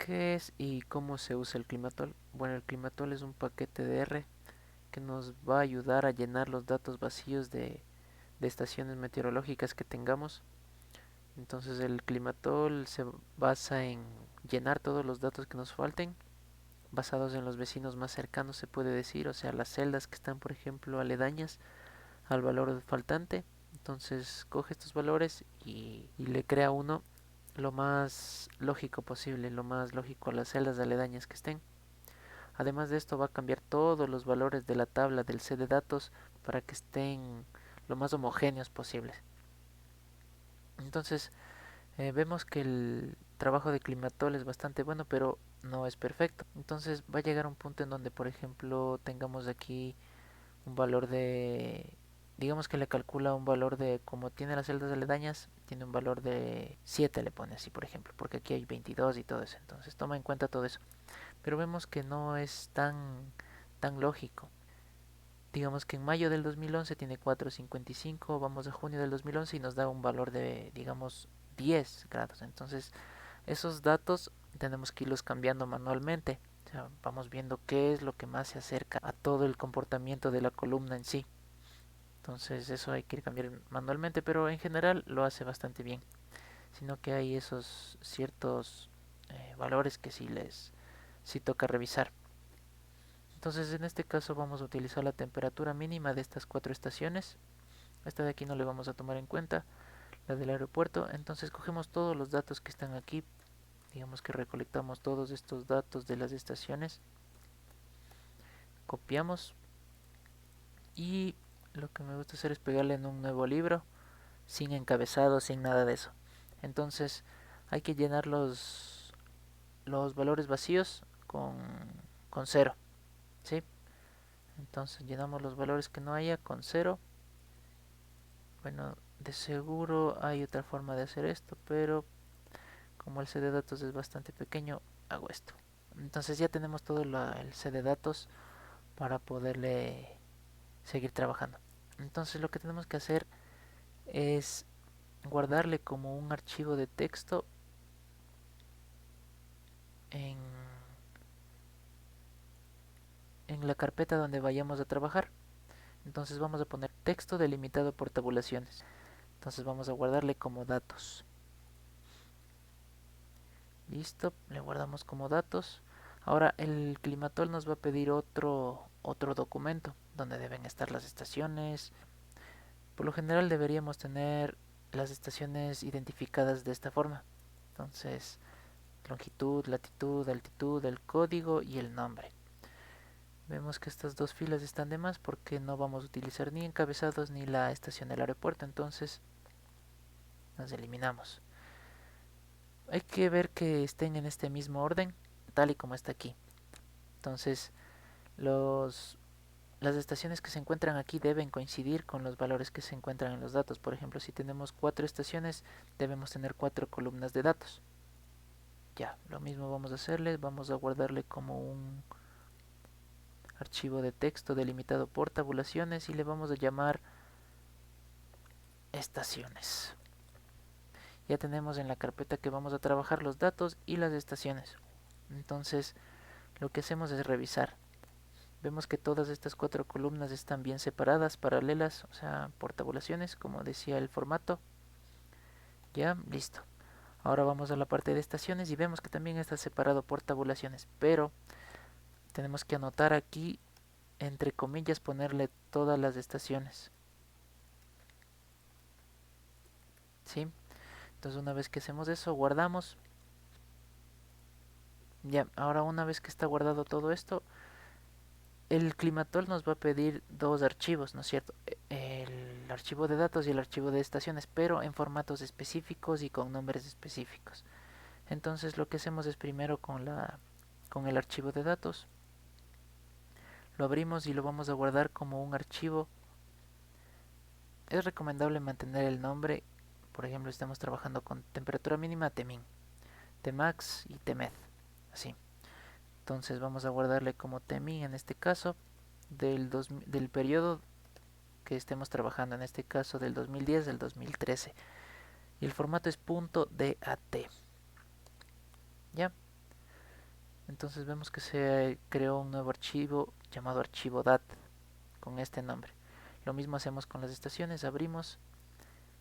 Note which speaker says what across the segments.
Speaker 1: ¿Qué es y cómo se usa el Climatol? Bueno, el Climatol es un paquete de R que nos va a ayudar a llenar los datos vacíos de estaciones meteorológicas que tengamos. Entonces el Climatol se basa en llenar todos los datos que nos falten, basados en los vecinos más cercanos se puede decir, o sea, las celdas que están por ejemplo aledañas al valor faltante. Entonces coge estos valores y le crea uno lo más lógico posible, lo más lógico a las celdas aledañas que estén. Además de esto va a cambiar todos los valores de la tabla del C de datos para que estén lo más homogéneos posibles. Entonces vemos que el trabajo de Climatol es bastante bueno, pero no es perfecto. Entonces va a llegar un punto en donde, por ejemplo, tengamos aquí un valor de, digamos que le calcula un valor de, como tiene las celdas aledañas, tiene un valor de 7 le pone así, por ejemplo, porque aquí hay 22 y todo eso. Entonces toma en cuenta todo eso. Pero vemos que no es tan lógico. Digamos que en mayo del 2011 tiene 4,55, vamos a junio del 2011 y nos da un valor de, digamos, 10 grados. Entonces, esos datos tenemos que irlos cambiando manualmente. O sea, vamos viendo qué es lo que más se acerca a todo el comportamiento de la columna en sí. Entonces, eso hay que ir cambiando manualmente, pero en general lo hace bastante bien. Sino que hay esos ciertos valores que sí toca revisar. Entonces en este caso vamos a utilizar la temperatura mínima de estas cuatro estaciones. Esta de aquí no le vamos a tomar en cuenta, la del aeropuerto. Entonces cogemos todos los datos que están aquí. Digamos que recolectamos todos estos datos de las estaciones. Copiamos y lo que me gusta hacer es pegarle en un nuevo libro, sin encabezado, sin nada de eso. Entonces hay que llenar los valores vacíos con cero, ¿sí? Entonces llenamos los valores que no haya con cero. Bueno, de seguro hay otra forma de hacer esto, pero como el C de datos es bastante pequeño, hago esto. Entonces ya tenemos todo el C de datos para poderle seguir trabajando. Entonces lo que tenemos que hacer es guardarle como un archivo de texto en, en la carpeta donde vayamos a trabajar. Entonces vamos a poner texto delimitado por tabulaciones. Entonces vamos a guardarle como datos. Listo, le guardamos como datos. Ahora el Climatol nos va a pedir otro documento donde deben estar las estaciones. Por lo general deberíamos tener las estaciones identificadas de esta forma. Entonces, longitud, latitud, altitud, el código y el nombre. Vemos que estas dos filas están de más porque no vamos a utilizar ni encabezados ni la estación del aeropuerto. Entonces, las eliminamos. Hay que ver que estén en este mismo orden, tal y como está aquí. Entonces, los, las estaciones que se encuentran aquí deben coincidir con los valores que se encuentran en los datos. Por ejemplo, si tenemos cuatro estaciones, debemos tener cuatro columnas de datos. Ya, lo mismo vamos a hacerle, vamos a guardarle como un archivo de texto delimitado por tabulaciones y le vamos a llamar estaciones. Ya tenemos en la carpeta que vamos a trabajar los datos y las estaciones. Entonces, lo que hacemos es revisar. Vemos que todas estas cuatro columnas están bien separadas, paralelas, o sea, por tabulaciones, como decía el formato. Ya, listo. Ahora vamos a la parte de estaciones y vemos que también está separado por tabulaciones, pero tenemos que anotar aquí, entre comillas, ponerle todas las estaciones. ¿Sí? Entonces una vez que hacemos eso, guardamos. Ya, ahora una vez que está guardado todo esto, el Climatol nos va a pedir dos archivos, ¿no es cierto? El archivo de datos y el archivo de estaciones, pero en formatos específicos y con nombres específicos. Entonces lo que hacemos es primero con el archivo de datos, lo abrimos y lo vamos a guardar como un archivo. Es recomendable mantener el nombre, por ejemplo, si estamos trabajando con temperatura mínima, Tmin, Tmax y Tmed, así. Entonces vamos a guardarle como Tmin en este caso del periodo que estemos trabajando, en este caso del 2010 del 2013. Y el formato es .dat. ¿Ya? Entonces vemos que se creó un nuevo archivo llamado archivo DAT con este nombre. Lo mismo hacemos con las estaciones, abrimos,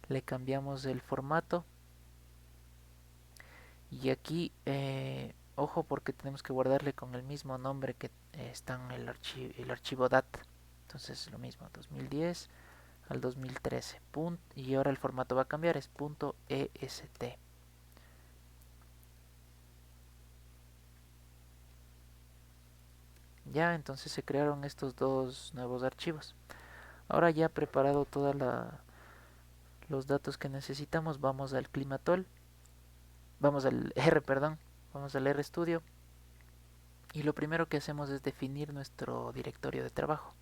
Speaker 1: le cambiamos el formato y aquí ojo porque tenemos que guardarle con el mismo nombre que está en el archivo DAT. Entonces lo mismo, 2010 al 2013. Y ahora el formato va a cambiar, es .est. Ya, entonces se crearon estos dos nuevos archivos. Ahora ya preparado todos los datos que necesitamos, vamos al Climatol, vamos al R, perdón, vamos al RStudio y lo primero que hacemos es definir nuestro directorio de trabajo.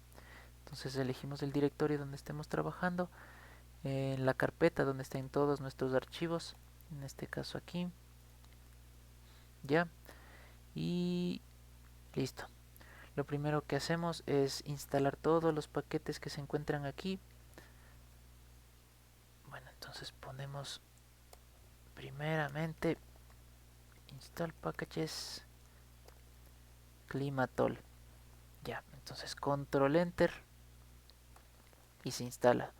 Speaker 1: Entonces elegimos el directorio donde estemos trabajando, en la carpeta donde estén todos nuestros archivos, en este caso aquí, ya, y listo. Lo primero que hacemos es instalar todos los paquetes que se encuentran aquí. Bueno, entonces ponemos primeramente install packages climatol. Ya, entonces control enter y se instala.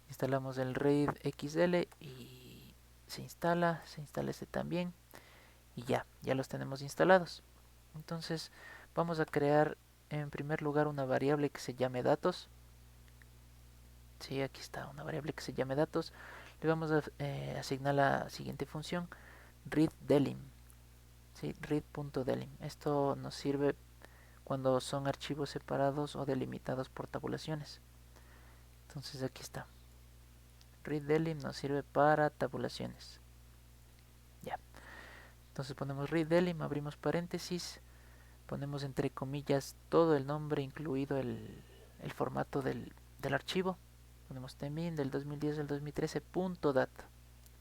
Speaker 1: Instalamos el RAID XL y se instala este también y ya los tenemos instalados. Entonces vamos a crear en primer lugar una variable que se llame datos. Sí, aquí está una variable que se llame datos. Le vamos a asignar la siguiente función, readDelim. Sí, read.delim. Esto nos sirve cuando son archivos separados o delimitados por tabulaciones. Entonces aquí está. readDelim nos sirve para tabulaciones. Ya. Entonces ponemos readDelim, abrimos paréntesis, ponemos entre comillas todo el nombre, incluido el formato del archivo. Ponemos tmin del 2010 al 2013 .dat.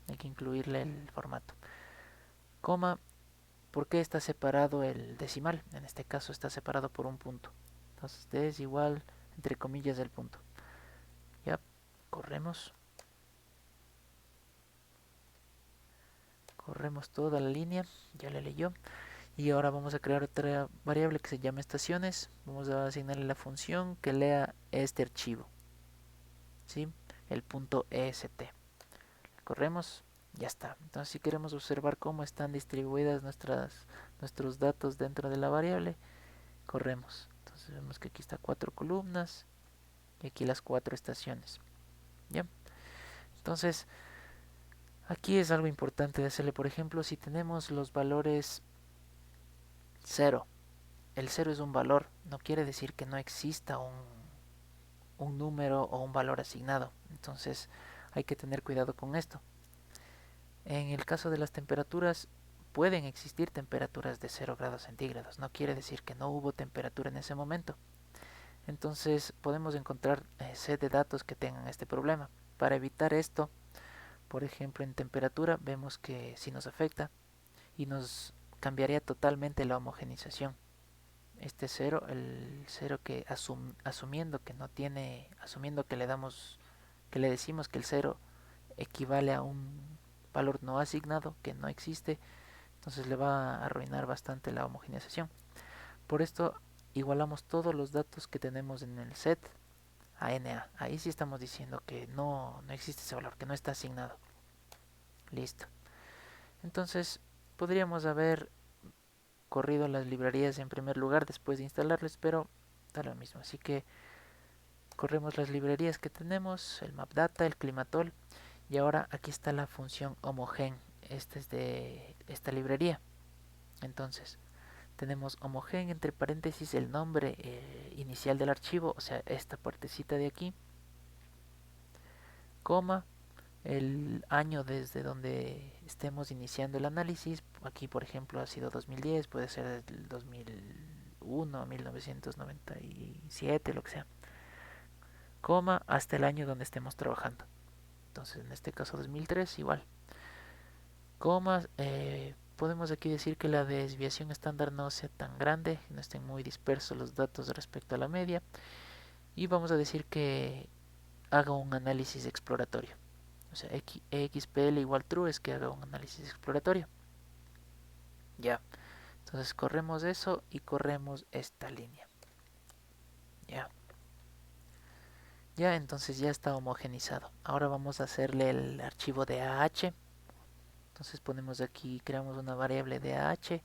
Speaker 1: Hay que incluirle el formato. Coma, ¿por qué está separado el decimal? En este caso está separado por un punto. Entonces d es igual, entre comillas, del punto. Ya, corremos. Corremos toda la línea, ya la leyó. Y ahora vamos a crear otra variable que se llama estaciones. Vamos a asignarle la función que lea este archivo, ¿sí? El punto est. Corremos, ya está. Entonces si queremos observar cómo están distribuidas nuestros datos dentro de la variable, corremos. Entonces vemos que aquí está 4 columnas y aquí las 4 estaciones. ¿Ya? Entonces aquí es algo importante de hacerle. Por ejemplo, si tenemos los valores 0, el 0 es un valor, no quiere decir que no exista un número o un valor asignado. Entonces hay que tener cuidado con esto. En el caso de las temperaturas, pueden existir temperaturas de 0 grados centígrados. No quiere decir que no hubo temperatura en ese momento. Entonces podemos encontrar set de datos que tengan este problema. Para evitar esto, por ejemplo en temperatura, vemos que si nos afecta y nos cambiaría totalmente la homogenización. Este cero, el cero que asumiendo que no tiene, asumiendo que que le decimos que el cero equivale a un valor no asignado que no existe, entonces le va a arruinar bastante la homogenización. Por esto igualamos todos los datos que tenemos en el set a NA. Ahí sí estamos diciendo que no existe ese valor, que no está asignado. Listo. Entonces podríamos haber corrido las librerías en primer lugar después de instalarles, pero da lo mismo. Así que corremos las librerías que tenemos, el mapdata, el climatol, y ahora aquí está la función homogen. Esta es de esta librería. Entonces tenemos homogen entre paréntesis el nombre inicial del archivo, o sea, esta partecita de aquí, coma, el año desde donde estemos iniciando el análisis. Aquí, por ejemplo, ha sido 2010, puede ser del 2001, 1997, lo que sea. Coma, hasta el año donde estemos trabajando. Entonces, en este caso 2003, igual. Coma, podemos aquí decir que la desviación estándar no sea tan grande, no estén muy dispersos los datos respecto a la media. Y vamos a decir que haga un análisis exploratorio. O sea, xpl igual true es que haga un análisis exploratorio. Ya. Entonces corremos eso y corremos esta línea. Ya. Ya, entonces ya está homogenizado. Ahora vamos a hacerle el archivo de AH. Entonces ponemos aquí, creamos una variable de AH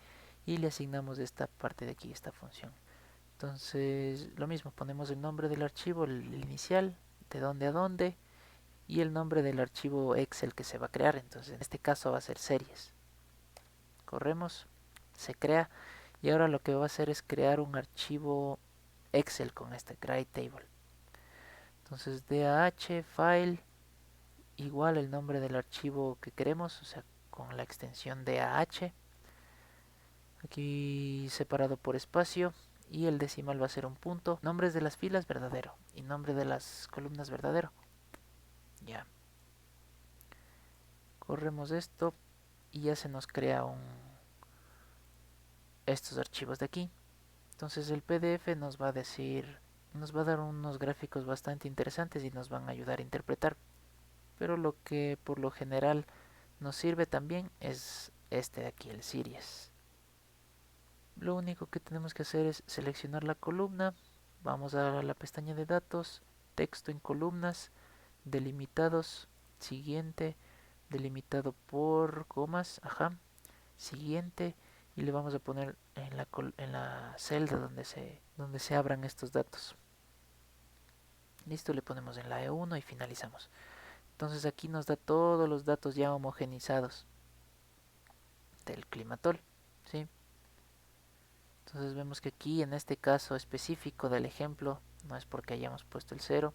Speaker 1: y le asignamos esta parte de aquí, esta función. Entonces lo mismo, ponemos el nombre del archivo, el inicial, de dónde a dónde, y el nombre del archivo Excel que se va a crear. Entonces en este caso va a ser series. Corremos, se crea, y ahora lo que va a hacer es crear un archivo Excel con este create table. Entonces dah file igual el nombre del archivo que queremos, o sea, con la extensión dah, aquí separado por espacio, y el decimal va a ser un punto. Nombres de las filas verdadero y nombre de las columnas verdadero. Ya. Corremos esto y ya se nos crea estos archivos de aquí. Entonces el PDF nos va a decir, nos va a dar unos gráficos bastante interesantes y nos van a ayudar a interpretar. Pero lo que por lo general nos sirve también es este de aquí, el series. Lo único que tenemos que hacer es seleccionar la columna, vamos a la pestaña de datos, texto en columnas, delimitados, siguiente, delimitado por comas, ajá, siguiente, y le vamos a poner en la celda donde se abran estos datos. Listo, le ponemos en la E1 y finalizamos. Entonces aquí nos da todos los datos ya homogenizados del climatol, ¿sí? Entonces vemos que aquí en este caso específico del ejemplo no es porque hayamos puesto el 0,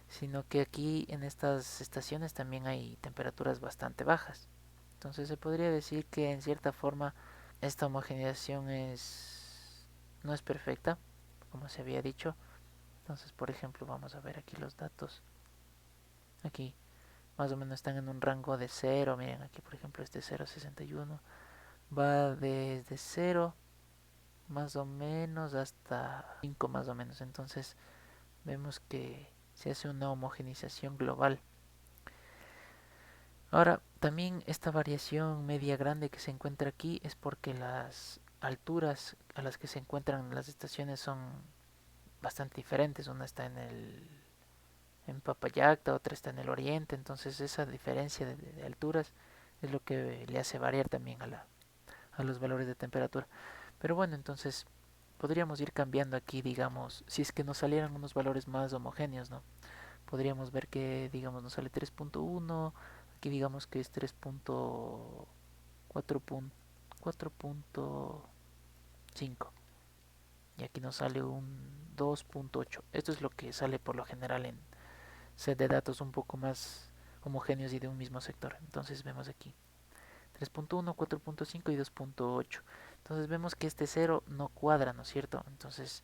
Speaker 1: sino que aquí en estas estaciones también hay temperaturas bastante bajas. Entonces se podría decir que en cierta forma esta homogenización no es perfecta, como se había dicho. Entonces, por ejemplo, vamos a ver aquí los datos. Aquí más o menos están en un rango de 0. Miren, aquí por ejemplo este 0,61 va desde 0 más o menos hasta 5 más o menos. Entonces vemos que se hace una homogenización global. Ahora, también esta variación media grande que se encuentra aquí es porque las alturas a las que se encuentran las estaciones son bastante diferentes. Una está en Papayacta, otra está en el oriente. Entonces esa diferencia de alturas es lo que le hace variar también a los valores de temperatura. Pero bueno, entonces podríamos ir cambiando aquí, digamos, si es que nos salieran unos valores más homogéneos, ¿no? Podríamos ver que, digamos, nos sale 3.1, aquí digamos que es 3.4.5 y aquí nos sale un 2.8. Esto es lo que sale por lo general en set de datos un poco más homogéneos y de un mismo sector. Entonces vemos aquí 3.1, 4.5 y 2.8. Entonces vemos que este 0 no cuadra, ¿no es cierto? Entonces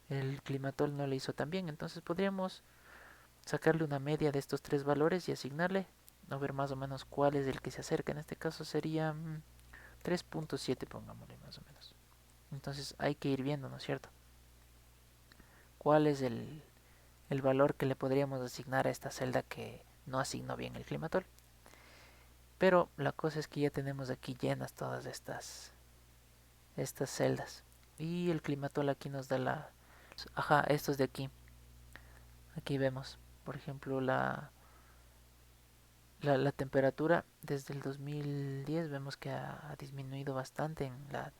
Speaker 1: el climatol no le hizo tan bien. Entonces podríamos sacarle una media de estos tres valores y asignarle, a ver más o menos cuál es el que se acerca. En este caso sería 3.7, pongámosle más o menos. Entonces hay que ir viendo, ¿no es cierto? ¿Cuál es el valor que le podríamos asignar a esta celda que no asignó bien el climatol? Pero la cosa es que ya tenemos aquí llenas todas estas celdas. Y el climatol aquí nos da ajá, estos de aquí. Aquí vemos, por ejemplo, la temperatura desde el 2010 vemos que ha disminuido bastante en la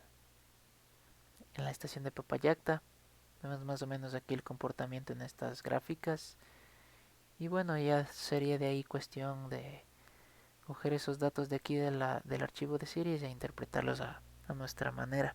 Speaker 1: estación de Papayacta. Vemos más o menos aquí el comportamiento en estas gráficas. Y bueno, ya sería de ahí cuestión de coger esos datos de aquí del archivo de series e interpretarlos a nuestra manera.